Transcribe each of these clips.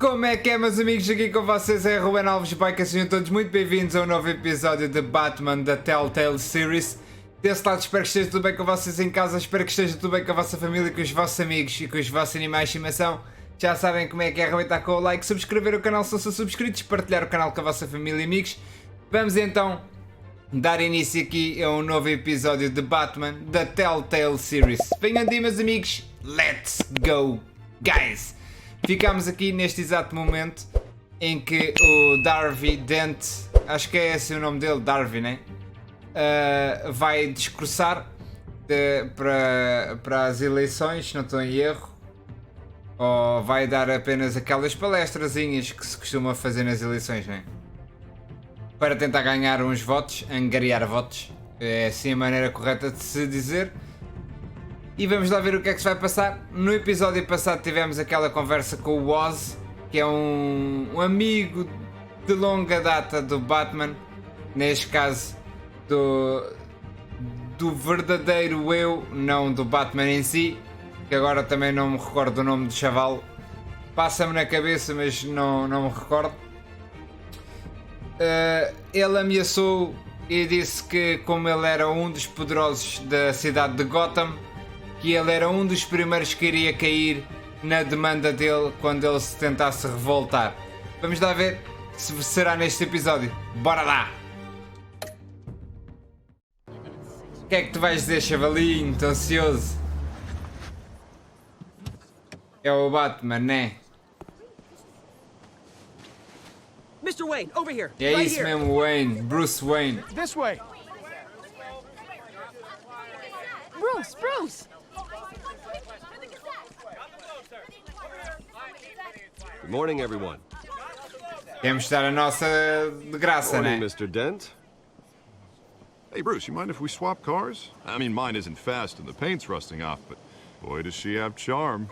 Como é que é, meus amigos? Aqui com vocês é Ruben, Alves e Boyka. Sejam todos muito bem-vindos a um novo episódio de Batman da Telltale Series. Desse lado espero que esteja tudo bem com vocês em casa, espero que esteja tudo bem com a vossa família, com os vossos amigos e com os vossos animais de estimação. Já sabem como é que é, arrebentar com o like, subscrever o canal se não são subscritos, partilhar o canal com a vossa família e amigos. Vamos então dar início aqui a um novo episódio de Batman da Telltale Series. Venham de aí, meus amigos, let's go, guys! Ficámos aqui neste exato momento em que o Darby Dent, acho que é esse o nome dele, Darby, né? Vai discursar para as eleições, se não estou em erro, ou vai dar apenas aquelas palestrazinhas que se costuma fazer nas eleições, né? Para tentar ganhar uns votos, angariar votos, é assim a maneira correta de se dizer. E vamos lá ver o que é que se vai passar. No episódio passado tivemos aquela conversa com o Oz, que é um amigo de longa data do Batman, neste caso do verdadeiro eu, não do Batman em si, que agora também não me recordo do nome do chaval. Passa-me na cabeça, mas não me recordo. Ele ameaçou e disse que, como ele era um dos poderosos da cidade de Gotham, que ele era um dos primeiros que iria cair na demanda dele quando ele se tentasse revoltar. Vamos lá ver se será neste episódio. Bora lá! O que é que tu vais dizer, chavalinho? Estou ansioso. É o Batman, né? Mr. Wayne, over here. É isso mesmo, Wayne. Bruce Wayne. This way. Bruce! Good morning, everyone. Temos de dar a nossa de graça, Morning, né? Mr. Dent. Hey, Bruce, you mind if we swap cars? I mean, mine isn't fast and the paint's rusting off, but boy, does she have charm.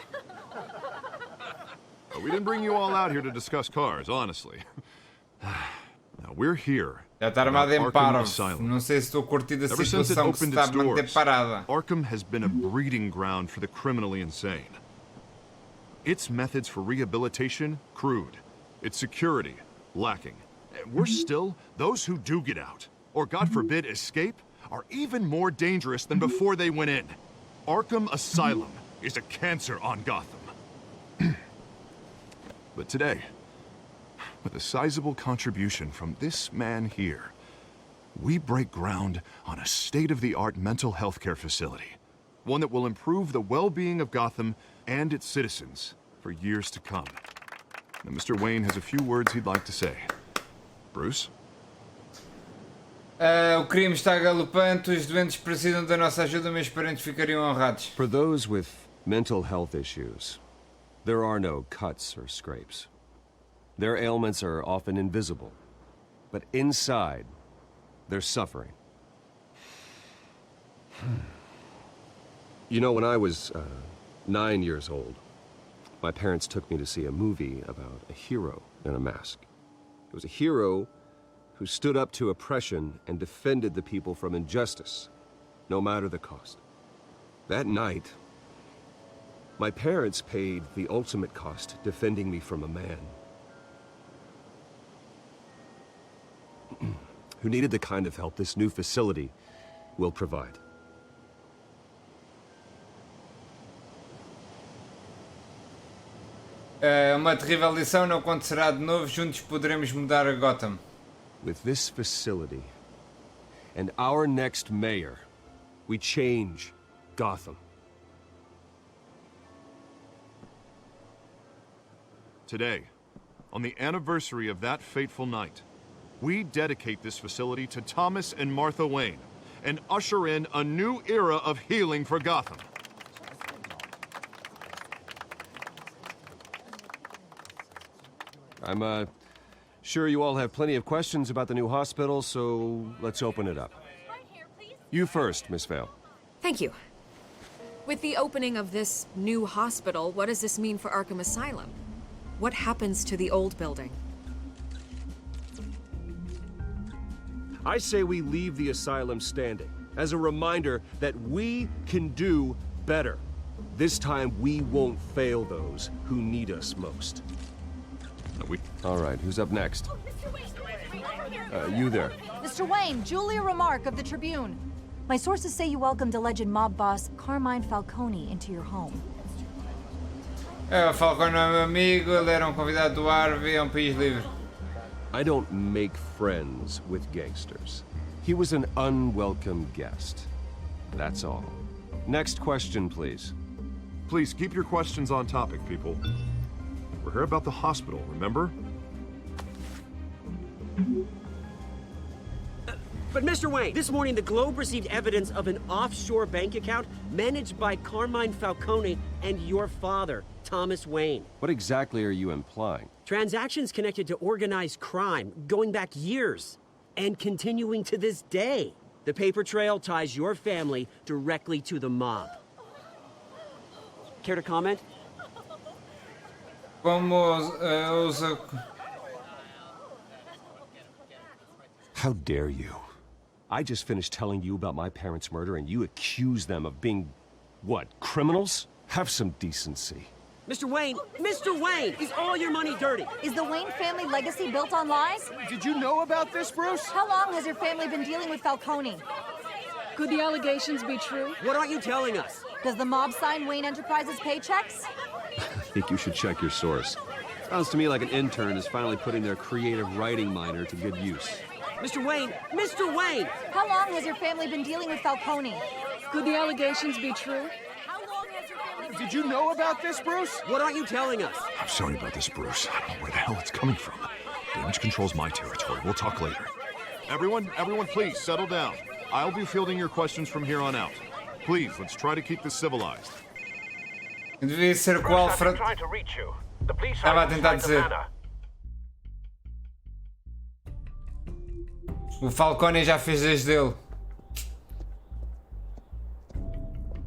We didn't bring you all out here to discuss cars, honestly. Now, we're here. Já está armado em Arkham paro. Asylum. Não sei se estou a curtir da Ever since it situação que se opened está its a manter doors, parada. Arkham has been a breeding ground for the criminally insane. Its methods for rehabilitation, crude. Its security, lacking. Worse still, those who do get out, or God forbid escape, are even more dangerous than before they went in. Arkham Asylum is a cancer on Gotham. But today, with a sizable contribution from this man here, we break ground on a state-of-the-art mental health care facility. One that will improve the well-being of Gotham and its citizens for years to come. Now, Mr. Wayne has a few words he'd like to say. Bruce? O crime está galopante, os doentes precisam da nossa ajuda, meus parentes ficariam honrados. For those with mental health issues, there are no cuts or scrapes. Their ailments are often invisible, but inside, they're suffering. You know, when I was 9 years old, my parents took me to see a movie about a hero in a mask. It was a hero who stood up to oppression and defended the people from injustice, no matter the cost. That night, my parents paid the ultimate cost defending me from a man who needed the kind of help this new facility will provide. Uma terrível lição, não acontecerá de novo, juntos poderemos mudar a Gotham. With this facility and our next mayor, we change Gotham. Today, on the anniversary of that fateful night, we dedicate this facility to Thomas and Martha Wayne and usher in a new era of healing for Gotham. I'm sure you all have plenty of questions about the new hospital, so let's open it up. You first, Miss Vale. Thank you. With the opening of this new hospital, what does this mean for Arkham Asylum? What happens to the old building? I say we leave the asylum standing as a reminder that we can do better. This time we won't fail those who need us most. All right, who's up next? You there. Mr. Wayne, Julia Remark of the Tribune. My sources say you welcomed alleged mob boss Carmine Falcone into your home. O Falcone é meu amigo, ele era convidado do Harvey, é país livre. I don't make friends with gangsters. He was an unwelcome guest. That's all. Next question, please. Please keep your questions on topic, people. We're here about the hospital, remember? But Mr. Wayne, this morning the Globe received evidence of an offshore bank account managed by Carmine Falcone and your father, Thomas Wayne. What exactly are you implying? Transactions connected to organized crime going back years and continuing to this day. The paper trail ties your family directly to the mob. Care to comment? Como usa... How dare you? I just finished telling you about my parents' murder and you accuse them of being, what, criminals? Have some decency. Mr. Wayne, is all your money dirty? Is the Wayne family legacy built on lies? Did you know about this, Bruce? How long has your family been dealing with Falcone? Could the allegations be true? What aren't you telling us? Does the mob sign Wayne Enterprises paychecks? I think you should check your source. Sounds to me like an intern is finally putting their creative writing minor to good use. Mr. Wayne! How long has your family been dealing with Falcone? Could the allegations be true? Did you know about this, Bruce? What aren't you telling us? I'm sorry about this, Bruce. I don't know where the hell it's coming from. Damage control's my territory. We'll talk later. Everyone, please, settle down. I'll be fielding your questions from here on out. Please, let's try to keep this civilized. Devia ser o que o Alfred estava a tentar dizer. O Falcone já fez desde ele.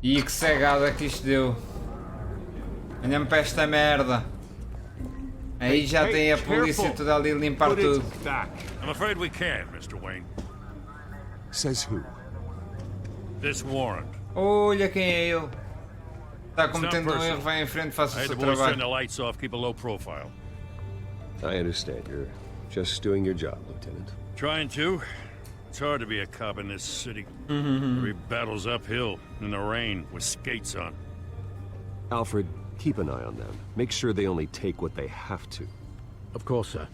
E que cegada que isto deu. Olha-me para esta merda. Aí já tem a polícia toda ali a limpar tudo. I'm afraid we can't, Mr. Wayne. Says who? This warrant. Olha quem é ele. Está cometendo um erro, vai em frente, faça o I had seu the boys turn the trabalho. lights off, keep a low profile. I understand. You're just doing your job, Lieutenant. Trying to. It's hard to be a cop in this city. Every battle's uphill, in the rain, with skates on. Alfred, keep an eye on them. Make sure they only take what they have to. Of course, sir.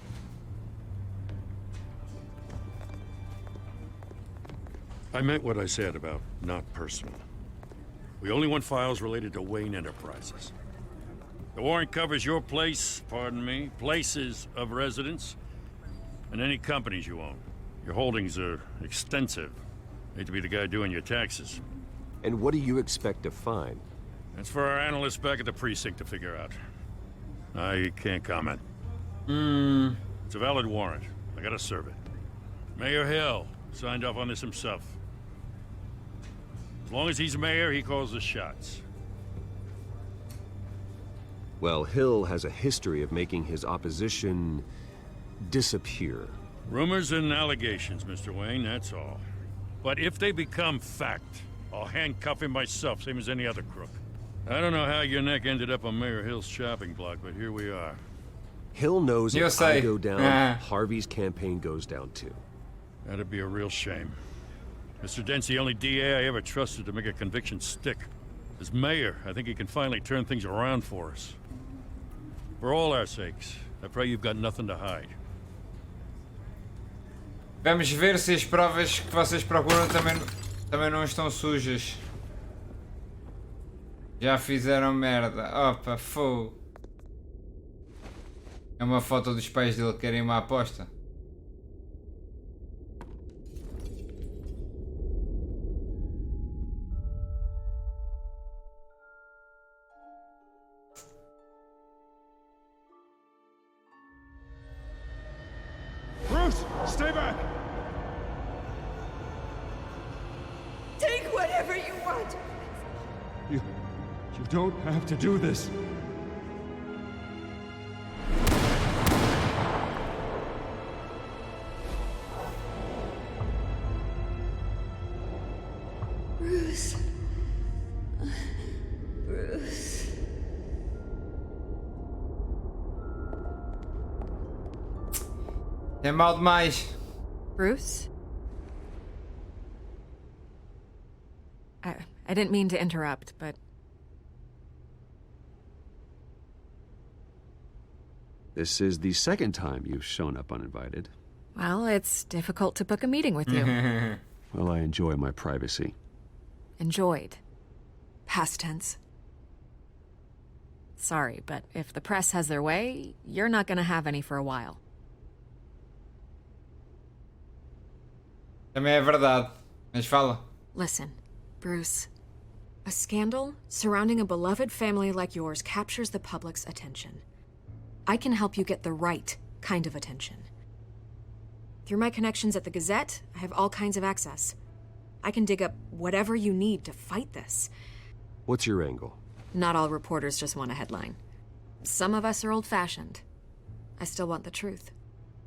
I meant what I said about not personal. We only want files related to Wayne Enterprises. The warrant covers your place, pardon me, places of residence, and any companies you own. Your holdings are extensive. Hate to be the guy doing your taxes. And what do you expect to find? That's for our analysts back at the precinct to figure out. I can't comment. It's a valid warrant. I gotta serve it. Mayor Hill signed off on this himself. As long as he's mayor, he calls the shots. Well, Hill has a history of making his opposition disappear. Rumors and allegations, Mr. Wayne, that's all. But if they become fact, I'll handcuff him myself, same as any other crook. I don't know how your neck ended up on Mayor Hill's chopping block, but here we are. Hill knows You'll if I say, go down, "Ah." Harvey's campaign goes down too. That'd be a real shame. Mr. Dent's the only DA I ever trusted to make a conviction stick. As mayor, I think he can finally turn things around for us. For all our sakes, I pray you've got nothing to hide. Vamos ver se as provas que vocês procuram também não estão sujas. Já fizeram merda. Opa, fogo. É uma foto dos pais dele que querem uma aposta. Bruce, stay back! Take whatever you want. You don't have to do this. Bruce. Bruce. É mal demais. Bruce? I didn't mean to interrupt, but... This is the second time you've shown up uninvited. Well, it's difficult to book a meeting with you. Well, I enjoy my privacy. Enjoyed. Past tense. Sorry, but if the press has their way, you're not gonna have any for a while. Também é verdade. Mas fala. Listen, Bruce. A scandal surrounding a beloved family like yours captures the public's attention. I can help you get the right kind of attention. Through my connections at the Gazette, I have all kinds of access. I can dig up whatever you need to fight this. What's your angle? Not all reporters just want a headline. Some of us are old-fashioned. I still want the truth.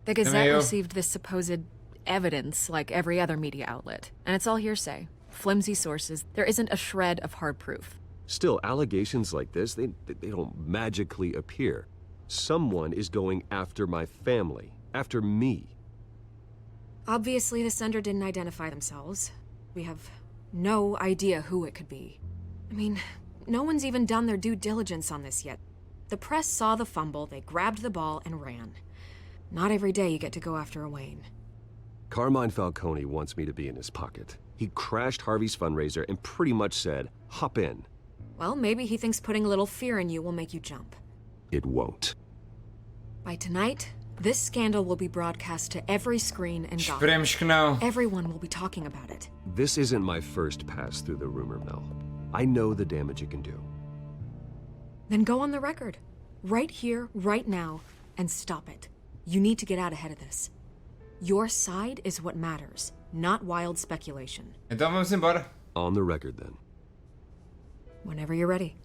The Gazette received this supposed evidence like every other media outlet, and it's all hearsay. Flimsy sources. There isn't a shred of hard proof. Still, allegations like this, they don't magically appear. Someone is going after my family, after me. Obviously, the sender didn't identify themselves. We have no idea who it could be. I mean, no one's even done their due diligence on this yet. The press saw the fumble, they grabbed the ball and ran. Not every day you get to go after a Wayne. Carmine Falcone wants me to be in his pocket. He crashed Harvey's fundraiser and pretty much said, hop in. Well, maybe he thinks putting a little fear in you will make you jump. It won't. By tonight, this scandal will be broadcast to every screen in Gotham. Esperemos que não. Everyone will be talking about it. This isn't my first pass through the rumor mill. I know the damage it can do. Then go on the record. Right here, right now, and stop it. You need to get out ahead of this. Your side is what matters, not wild speculation. Então vamos embora. On the record, then. Whenever you're ready.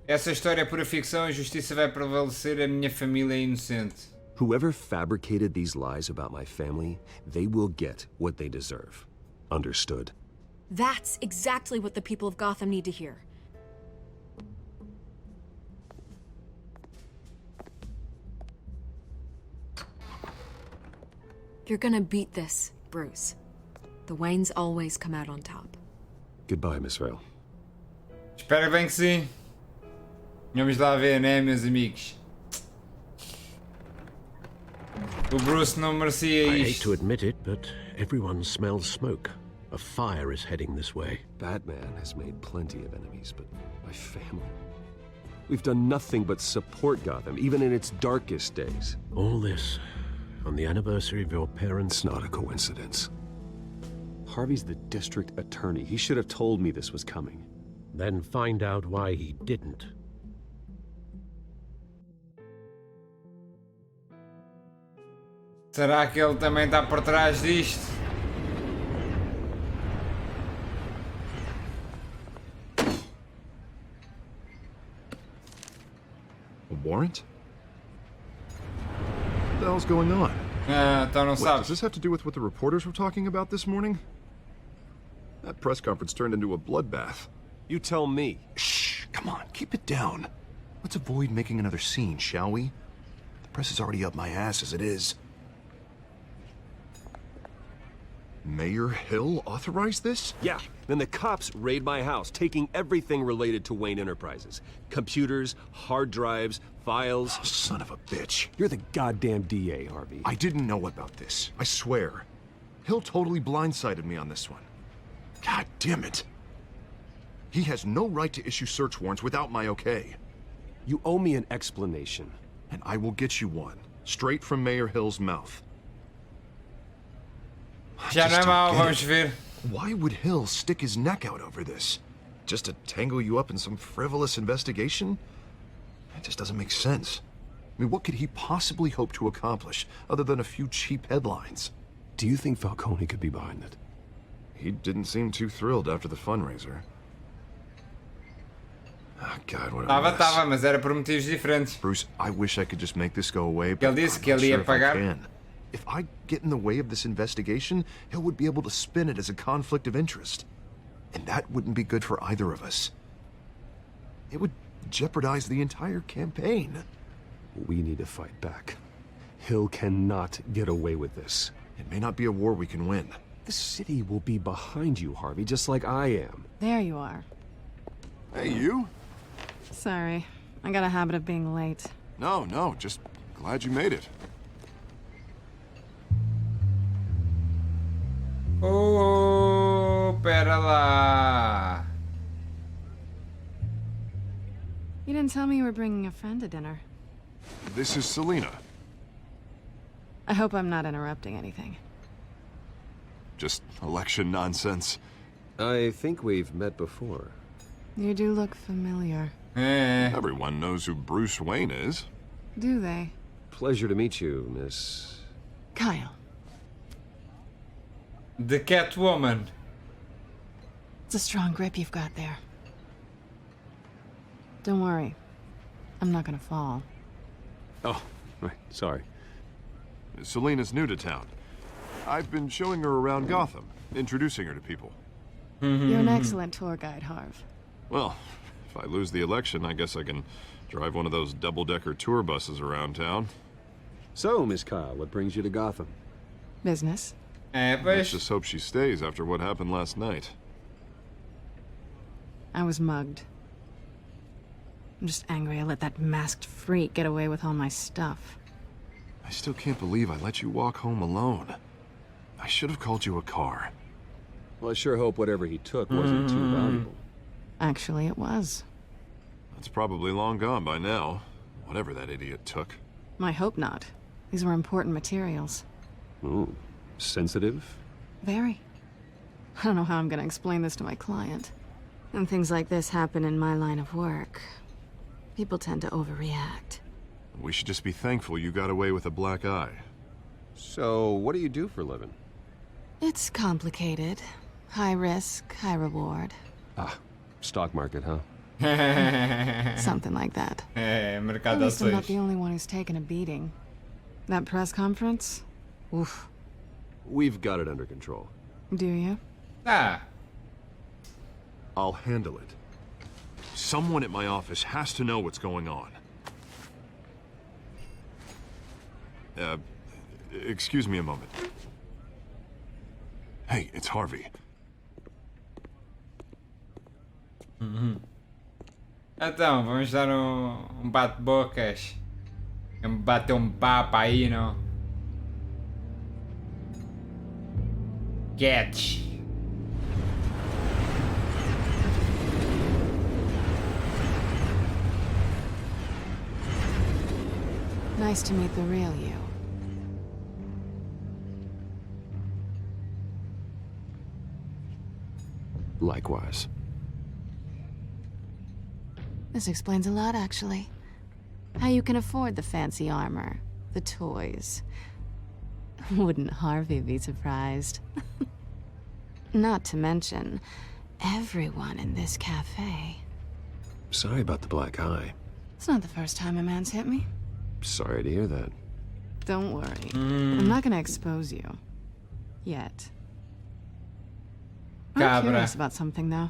Essa história é pura ficção, a justiça vai prevalecer, a minha família é inocente. Whoever fabricated these lies about my family, they will get what they deserve. Understood? That's exactly what the people of Gotham need to hear. You're gonna beat this, Bruce. The Waynes always come out on top. Goodbye, Miss Vale. Espero bem que sim. Vamos lá ver, né, meus amigos? O Bruce não merecia I hate isto. to admit it, but everyone smells smoke. A fire is heading this way. Batman has made plenty of enemies, but my family... We've done nothing but support Gotham, even in its darkest days. All this on the anniversary of your parents' It's not a coincidence. Harvey's the district attorney. He should have told me this was coming. Then find out why he didn't. Será que ele também está por trás disto? A warrant? What the hell's going on? Ah, então não Wait, does sabes. this have to do with what the reporters were talking about this morning? That press conference turned into a bloodbath. You tell me. Shh, come on, keep it down. Let's avoid making another scene, shall we? The press is already up my ass as it is. Mayor Hill authorized this? Yeah, then the cops raid my house, taking everything related to Wayne Enterprises. Computers, hard drives, files. Oh, son of a bitch. You're the goddamn DA, Harvey. I didn't know about this, I swear. Hill totally blindsided me on this one. God damn it. He has no right to issue search warrants without my okay. You owe me an explanation. And I will get you one, straight from Mayor Hill's mouth. Já não é mau, vamos ver. Why would Hill stick his neck out over this? Just to tangle you up in some frivolous investigation? It just doesn't make sense. I mean, what could he possibly hope to accomplish other than a few cheap headlines? Do you think Falcone could be behind it? He didn't seem too thrilled after the fundraiser. Ah, God, what a mess. Tava, mas era por motivos diferentes. Bruce, I wish I could just make this go away, but Ele disse I'm que not ele ia sure if I pagar. can. If I get in the way of this investigation, Hill would be able to spin it as a conflict of interest. And that wouldn't be good for either of us. It would jeopardize the entire campaign. We need to fight back. Hill cannot get away with this. It may not be a war we can win. The city will be behind you, Harvey, just like I am. There you are. Hey, you? Sorry. I got a habit of being late. No, just glad you made it. Oh, pera lá. You didn't tell me you were bringing a friend to dinner. This is Selena. I hope I'm not interrupting anything. Just election nonsense. I think we've met before. You do look familiar. Everyone knows who Bruce Wayne is. Do they? Pleasure to meet you, Miss... Kyle. The Catwoman. It's a strong grip you've got there. Don't worry. I'm not gonna fall. Oh, right, sorry. Selena's new to town. I've been showing her around Gotham, introducing her to people. You're an excellent tour guide, Harv. Well, if I lose the election, I guess I can drive one of those double-decker tour buses around town. So, Miss Kyle, what brings you to Gotham? Business. Let's Pois. just hope she stays after what happened last night. I was mugged. I'm just angry I let that masked freak get away with all my stuff. I still can't believe I let you walk home alone. I should have called you a car. Well, I sure hope whatever he took wasn't too valuable. Actually, it was. That's probably long gone by now, whatever that idiot took. I hope not. These were important materials. Ooh, sensitive? Very. I don't know how I'm gonna explain this to my client. When things like this happen in my line of work, people tend to overreact. We should just be thankful you got away with a black eye. So, what do you do for a living? It's complicated. High risk, high reward. Ah, stock market, huh? Something like that. At Mercado least I'm not ações. the only one who's taken a beating. That press conference? Oof. We've got it under control. Do you? Ah, I'll handle it. Someone at my office has to know what's going on. Excuse me a moment. Hey, it's Harvey. então vamos dar um bate-bocas. Vamos bater um papo aí, não? Catch. Nice to meet the real you. Likewise. This explains a lot, actually. How you can afford the fancy armor, the toys. Wouldn't Harvey be surprised? Not to mention, everyone in this cafe. Sorry about the black eye. It's not the first time a man's hit me. Sorry to hear that. Don't worry. I'm not gonna expose you. Yet. I'm Cabra. curious about something, though.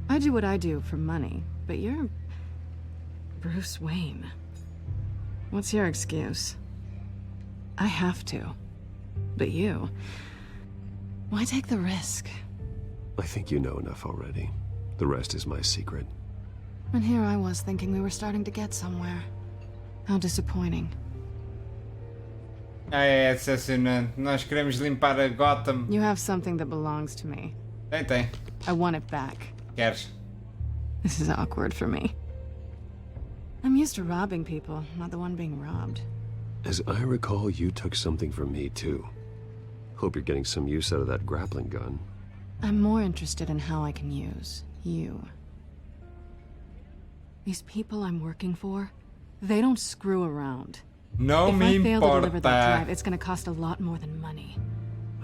I do what I do for money, but you're... Bruce Wayne. What's your excuse? I have to. But you... Why take the risk? I think you know enough already. The rest is my secret. And here I was thinking we were starting to get somewhere. How disappointing. Ah, é decepcionante. Nós queremos limpar a Gotham. You have something that belongs to me. Tem. I want it back. Queres? This is awkward for me. I'm used to robbing people, not the one being robbed. As I recall, you took something from me, too. Hope you're getting some use out of that grappling gun. I'm more interested in how I can use you. These people I'm working for, they don't screw around. Não If me I fail to deliver that importa. drive, it's gonna cost a lot more than money.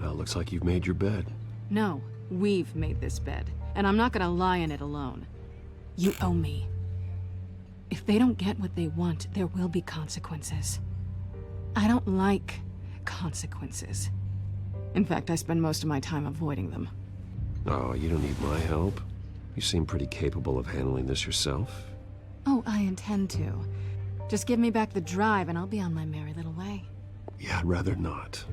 Well, looks like you've made your bed. No, we've made this bed, and I'm not gonna lie in it alone. You owe me. If they don't get what they want, there will be consequences. I don't like consequences. In fact, I spend most of my time avoiding them. Oh, you don't need my help. You seem pretty capable of handling this yourself. Oh, I intend to. Just give me back the drive and I'll be on my merry little way. Yeah, I'd rather not.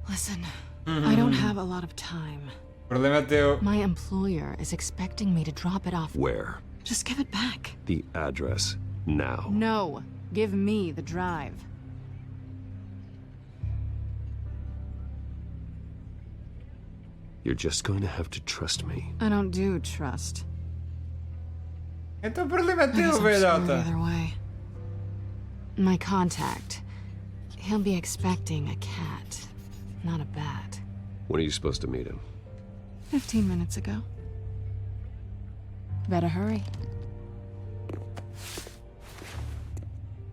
Listen, I don't have a lot of time. Problema teu. My employer is expecting me to drop it off. Where? Just give it back. The address, now. No, give me the drive. You're just going to have to trust me. I don't do trust. Então o problema é I guess teu, I'm screwed velhota. either way. My contact. He'll be expecting a cat, not a bat. When are you supposed to meet him? 15 minutes ago. Better hurry.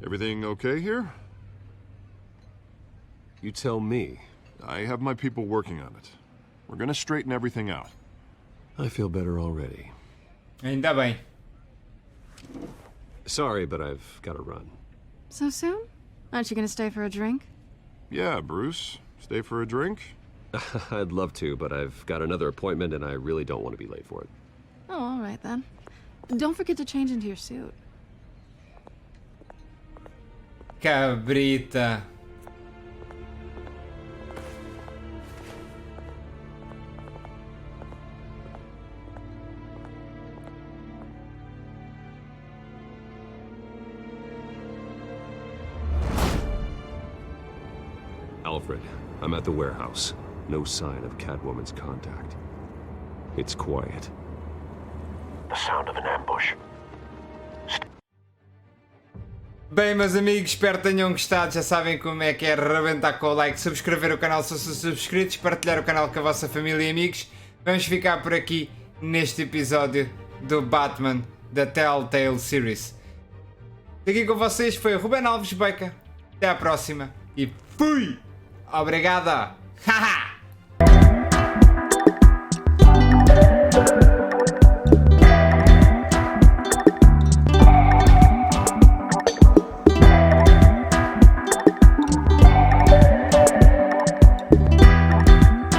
Everything okay here? You tell me. I have my people working on it. We're gonna straighten everything out. I feel better already. Ainda bem. Sorry, but I've got to run. So soon? Aren't you gonna stay for a drink? Yeah, Bruce. Stay for a drink? I'd love to, but I've got another appointment and I really don't want to be late for it. Oh, all right then. Don't forget to change into your suit. Cabrita. Alfred, I'm at the warehouse. No sign of Catwoman's contact. It's quiet. The sound of an ambush. Bem, meus amigos, espero que tenham gostado. Já sabem como é que é arrebentar com o like, subscrever o canal se são subscritos, partilhar o canal com a vossa família e amigos. Vamos ficar por aqui neste episódio do Batman da Telltale Series. Aqui com vocês foi o Ruben Alves, Boyka. Até à próxima e fui! Obrigada! Haha!